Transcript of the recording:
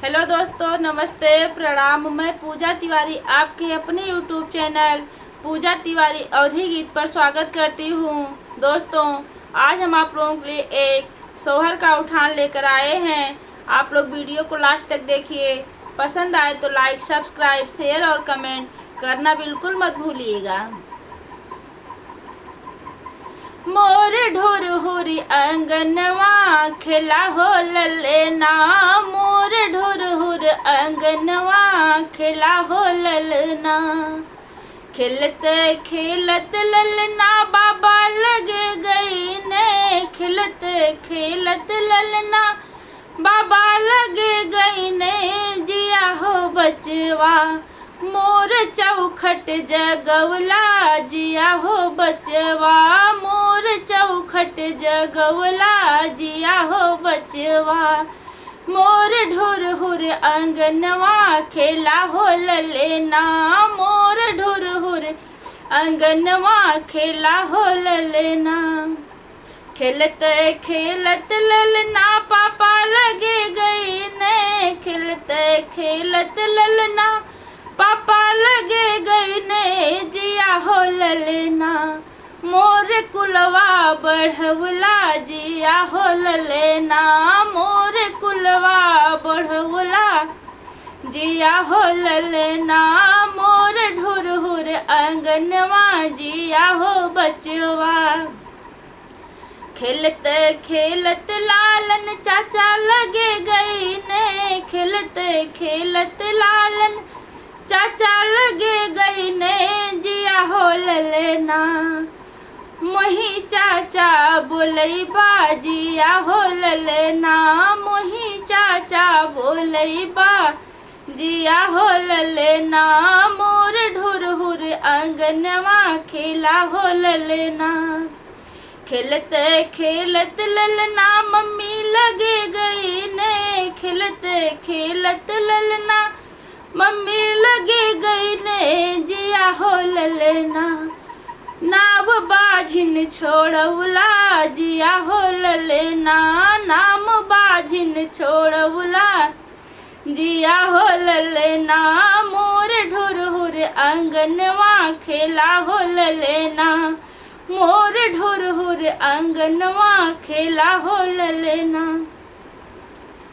Hello दोस्तों, नमस्ते, प्रणाम। मैं पूजा तिवारी आपके अपने यूट्यूब चैनल पूजा तिवारी अवधी गीत पर स्वागत करती हूँ। दोस्तों, आज हम आप लोगों के लिए एक सोहर का उठान लेकर आए हैं। आप लोग वीडियो को लास्ट तक देखिए। पसंद आए तो लाइक, सब्सक्राइब, शेयर और कमेंट करना बिल्कुल मत भूलिएगा। मोर ढोर होरी अंगनवा खेला हो ललना, मोर ढोर होर अंगनवा खेला हो ललना। खेलत खेलत ललना बाबा लगे गई ने, खेलत खेलत ललना बाबा लगे गई ने। जिया हो बचवा मोर चौखट जगवला, जिया हो बचवा मोर चौखट जगवला, जिया हो बचवा। मोर ढोर हुर अंगनवा खेला हो ललना, मोर ढोर हुर अंगनवा खेला हो ललना। खेलत खेलत ललना पापा लगे गई ने, खेलत खेलत ललना पापा लगे गई ने। जिया हो ललना मोर कुलवा बढ़वला, जिया हो ललना मोर कुलवा बढ़वला, जिया हो ललना। मोर ढोर हुर अंगनवा जिया हो बचवा। खेलत खेलत लालन चाचा लगे गई ने, खेलत खेलत लालन चाचा लगे गई ने। जिया हो ललना मोही चाचा बोलई बा, जिया हो ललना मोही चाचा बोलई बा, जिया हो ललना। मोर ढोर हुर अंगनवा खेला हो ललना। खेलत खेलत ललना मम्मी लगे गई ने, खेलत खेलत ललना मम्मी लगे गई ने। जिया हो ललना नाव बाझिन छोड़वला, जिया हो ललना नाम बाझिन छोड़वला, जिया हो ललना। मोर ढोर हुर अंगनवा खेला हो ललना, मोर ढोर हुर अंगनवा खेला हो ललना।